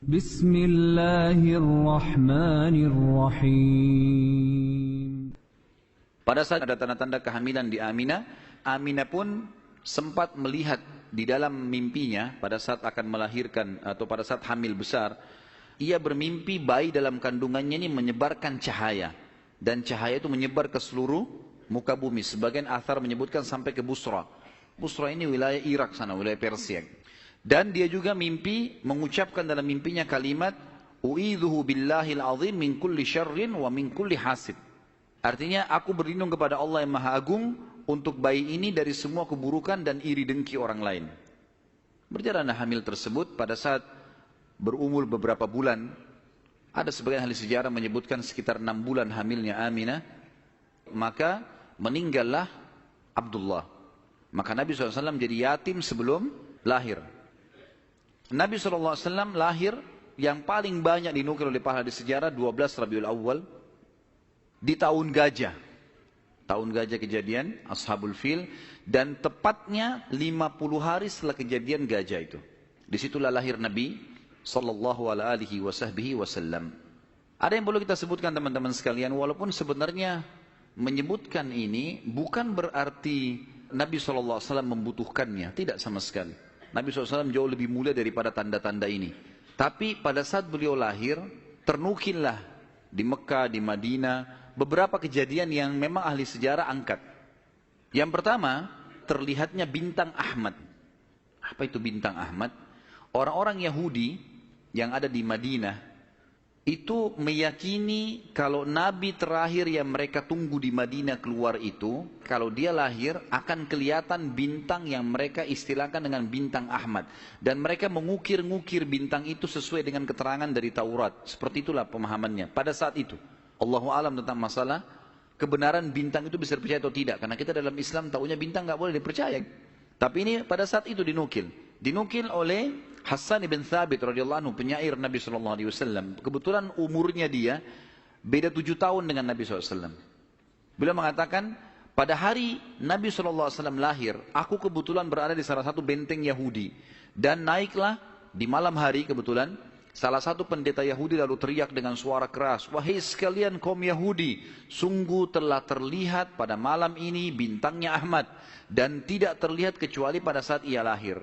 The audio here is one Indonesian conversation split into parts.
Bismillahirrahmanirrahim. Pada saat ada tanda-tanda kehamilan di Aminah, Aminah pun sempat melihat di dalam mimpinya pada saat akan melahirkan atau pada saat hamil besar, ia bermimpi bayi dalam kandungannya ini menyebarkan cahaya, dan cahaya itu menyebar ke seluruh muka bumi. Sebagian athar menyebutkan sampai ke Busra. Busra ini wilayah Irak sana, wilayah Persia. Dan dia juga mimpi mengucapkan dalam mimpinya kalimat u'idzuhu billahil azim min kulli syarrin wa min kulli hasid. Artinya, aku berlindung kepada Allah yang Maha Agung untuk bayi ini dari semua keburukan dan iri dengki orang lain. Berjalanlah hamil tersebut pada saat berumur beberapa bulan. Ada sebagian ahli sejarah menyebutkan sekitar 6 bulan hamilnya Aminah. Maka meninggallah Abdullah. Maka Nabi SAW jadi yatim sebelum lahir. Nabi SAW lahir yang paling banyak dinukil oleh para ahli sejarah 12 Rabiul Awal. Di tahun gajah kejadian Ashabul Fil, dan tepatnya 50 hari setelah kejadian gajah itu. Disitulah lahir Nabi sallallahu alaihi wasallam. Ada yang perlu kita sebutkan teman-teman sekalian, walaupun sebenarnya menyebutkan ini bukan berarti Nabi sallallahu alaihi wasallam membutuhkannya, tidak sama sekali. Nabi SAW jauh lebih mulia daripada tanda-tanda ini. Tapi pada saat beliau lahir, ternukillah di Mekah, di Madinah, beberapa kejadian yang memang ahli sejarah angkat. Yang pertama, terlihatnya bintang Ahmad. Apa itu bintang Ahmad? Orang-orang Yahudi yang ada di Madinah itu meyakini kalau Nabi terakhir yang mereka tunggu di Madinah keluar itu, kalau dia lahir akan kelihatan bintang yang mereka istilahkan dengan bintang Ahmad. Dan mereka mengukir-ngukir bintang itu sesuai dengan keterangan dari Taurat. Seperti itulah pemahamannya pada saat itu. Allahu alam tentang masalah kebenaran bintang itu bisa dipercaya atau tidak. Karena kita dalam Islam tahunya bintang nggak boleh dipercaya. Tapi ini pada saat itu dinukil oleh Hassan ibn Thabit radhiyallahu anhu, penyair Nabi SAW. Kebetulan umurnya dia beda 7 tahun dengan Nabi SAW. Beliau mengatakan, pada hari Nabi SAW lahir, aku kebetulan berada di salah satu benteng Yahudi. Dan naiklah di malam hari kebetulan, salah satu pendeta Yahudi lalu teriak dengan suara keras, wahai sekalian kaum Yahudi, sungguh telah terlihat pada malam ini bintangnya Ahmad, dan tidak terlihat kecuali pada saat ia lahir.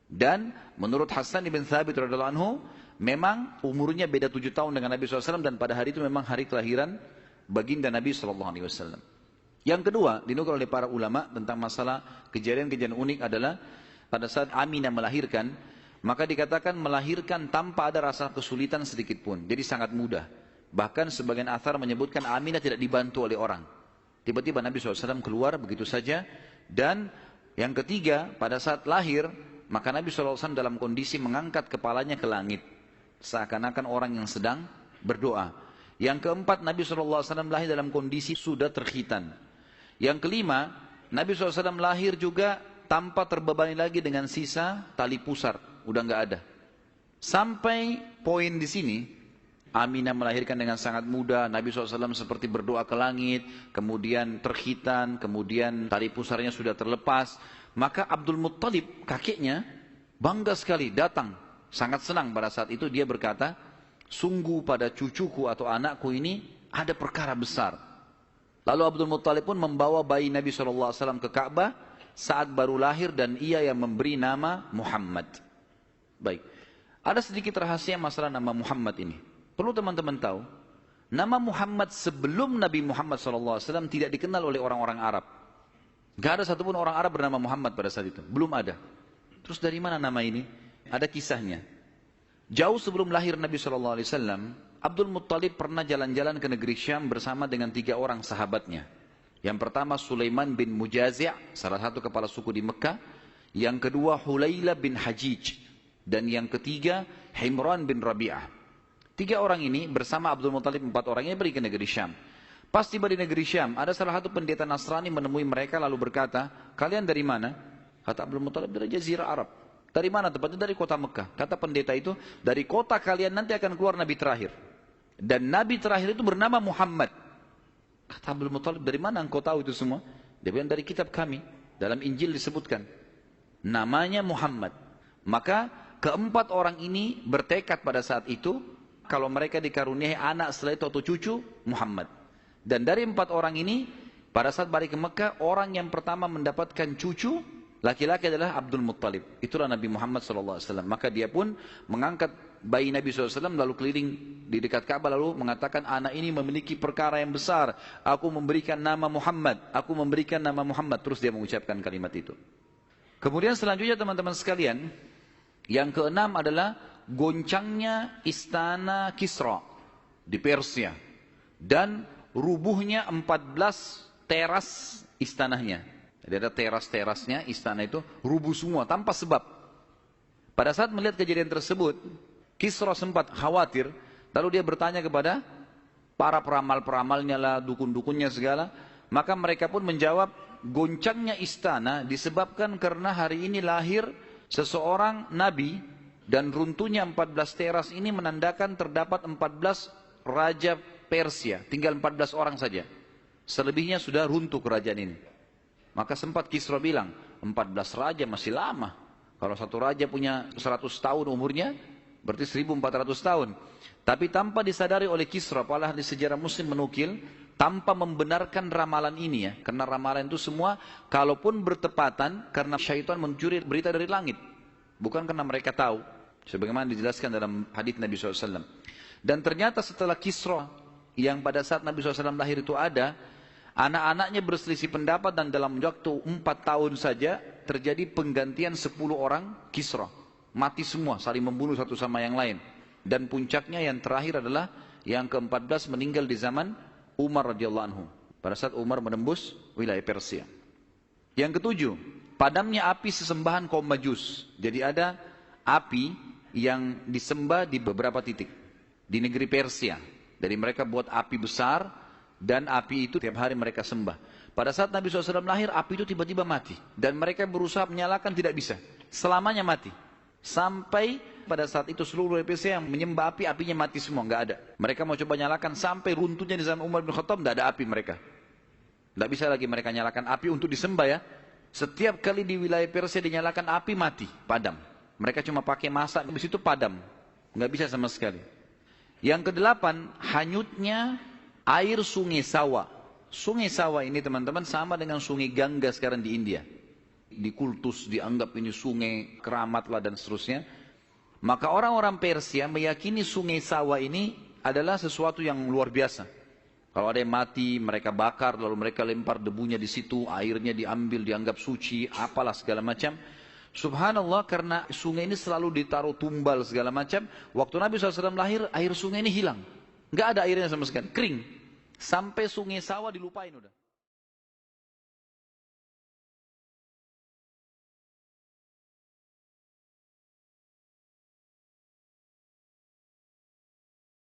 Dan menurut Hassan ibn Thabit radhiyallahu anhu, memang umurnya beda 7 tahun dengan Nabi SAW, dan pada hari itu memang hari kelahiran baginda Nabi SAW. Yang kedua, dinukil oleh para ulama tentang masalah kejadian-kejadian unik adalah pada saat Aminah melahirkan, maka dikatakan melahirkan tanpa ada rasa kesulitan sedikit pun. Jadi sangat mudah. Bahkan sebagian athar menyebutkan Aminah tidak dibantu oleh orang. Tiba-tiba Nabi SAW keluar begitu saja. Dan yang ketiga, pada saat lahir, maka Nabi SAW dalam kondisi mengangkat kepalanya ke langit. Seakan-akan orang yang sedang berdoa. Yang keempat, Nabi SAW lahir dalam kondisi sudah terkhitan. Yang kelima, Nabi SAW lahir juga tanpa terbebani lagi dengan sisa tali pusar. Udah nggak ada. Sampai poin di sini, Aminah melahirkan dengan sangat mudah. Nabi SAW seperti berdoa ke langit, kemudian terkhitan, kemudian tali pusarnya sudah terlepas. Maka Abdul Muttalib, kakeknya, bangga sekali datang. Sangat senang pada saat itu. Dia berkata, sungguh pada cucuku atau anakku ini ada perkara besar. Lalu Abdul Muttalib pun membawa bayi Nabi SAW ke Ka'bah saat baru lahir, dan ia yang memberi nama Muhammad. Baik, ada sedikit rahasia masalah nama Muhammad ini. Perlu teman-teman tahu, nama Muhammad sebelum Nabi Muhammad SAW tidak dikenal oleh orang-orang Arab. Gak ada satupun orang Arab bernama Muhammad pada saat itu, belum ada. Terus dari mana nama ini? Ada kisahnya. Jauh sebelum lahir Nabi SAW, Abdul Muttalib pernah jalan-jalan ke negeri Syam bersama dengan 3 orang sahabatnya. Yang pertama Sulaiman bin Mujazi', salah satu kepala suku di Mekah. Yang kedua Hulayla bin Hajij. Dan yang ketiga Himran bin Rabi'ah. 3 orang ini bersama Abdul Muttalib, 4 orang ini pergi ke negeri Syam. Pas tiba di negeri Syam, ada salah satu pendeta Nasrani menemui mereka lalu berkata, kalian dari mana? Kata Abdul Muttalib, dari Jazirah Arab. Dari mana? Tepatnya dari kota Mekah. Kata pendeta itu, dari kota kalian nanti akan keluar Nabi terakhir. Dan Nabi terakhir itu bernama Muhammad. Kata Abdul Muttalib, dari mana engkau tahu itu semua? Dia bilang, dari kitab kami. Dalam Injil disebutkan. Namanya Muhammad. Maka Keempat orang ini bertekad pada saat itu, kalau mereka dikaruniai anak setelah itu atau cucu, Muhammad. Dan dari 4 orang ini, pada saat balik ke Mekah, orang yang pertama mendapatkan cucu, laki-laki adalah Abdul Muttalib. Itulah Nabi Muhammad SAW. Maka dia pun mengangkat bayi Nabi SAW, lalu keliling di dekat Ka'bah, lalu mengatakan, anak ini memiliki perkara yang besar. Aku memberikan nama Muhammad. Aku memberikan nama Muhammad. Terus dia mengucapkan kalimat itu. Kemudian selanjutnya teman-teman sekalian, yang keenam adalah goncangnya istana Kisra di Persia. Dan rubuhnya 14 teras istananya. Jadi ada teras-terasnya istana itu rubuh semua tanpa sebab. Pada saat melihat kejadian tersebut, Kisra sempat khawatir. Lalu dia bertanya kepada para peramal-peramalnya lah, dukun-dukunnya segala. Maka mereka pun menjawab, goncangnya istana disebabkan karena hari ini lahir seseorang nabi, dan runtuhnya 14 teras ini menandakan terdapat 14 raja Persia, tinggal 14 orang saja. Selebihnya sudah runtuh kerajaan ini. Maka sempat Kisra bilang, 14 raja masih lama. Kalau satu raja punya 100 tahun umurnya, berarti 1400 tahun. Tapi tanpa disadari oleh Kisra, padahal di sejarah Muslim menukil, tanpa membenarkan ramalan ini ya. Karena ramalan itu semua, kalaupun bertepatan, karena syaitan mencuri berita dari langit. Bukan karena mereka tahu. Sebagaimana dijelaskan dalam hadits Nabi SAW. Dan ternyata setelah Kisra, yang pada saat Nabi SAW lahir itu ada, anak-anaknya berselisih pendapat, dan dalam waktu 4 tahun saja, terjadi penggantian 10 orang Kisra. Mati semua, saling membunuh satu sama yang lain. Dan puncaknya yang terakhir adalah, yang ke-14 meninggal di zaman Umar radhiyallahu anhu. Pada saat Umar menembus wilayah Persia. Yang ketujuh, padamnya api sesembahan kaum Majus. Jadi ada api yang disembah di beberapa titik di negeri Persia. Jadi mereka buat api besar, dan api itu tiap hari mereka sembah. Pada saat Nabi SAW lahir, api itu tiba-tiba mati. Dan mereka berusaha menyalakan, tidak bisa. Selamanya mati. Sampai pada saat itu seluruh Persia yang menyembah api, apinya mati semua, nggak ada. Mereka mau coba nyalakan sampai runtuhnya di zaman Umar bin Khattab, nggak ada api mereka. Nggak bisa lagi mereka nyalakan api untuk disembah ya. Setiap kali di wilayah Persia dinyalakan api, mati, padam. Mereka cuma pakai masak, di situ padam. Nggak bisa sama sekali. Yang kedelapan, hanyutnya air sungai Sawa. Sungai Sawa ini teman-teman sama dengan sungai Gangga sekarang di India. Dikultus, dianggap ini sungai keramat lah dan seterusnya. Maka orang-orang Persia meyakini sungai Sawa ini adalah sesuatu yang luar biasa. Kalau ada yang mati, mereka bakar, lalu mereka lempar debunya di situ, airnya diambil, dianggap suci, apalah segala macam. Subhanallah, karena sungai ini selalu ditaruh tumbal segala macam. Waktu Nabi SAW lahir, air sungai ini hilang. Nggak ada airnya sama sekali, kering. Sampai sungai Sawa dilupain udah.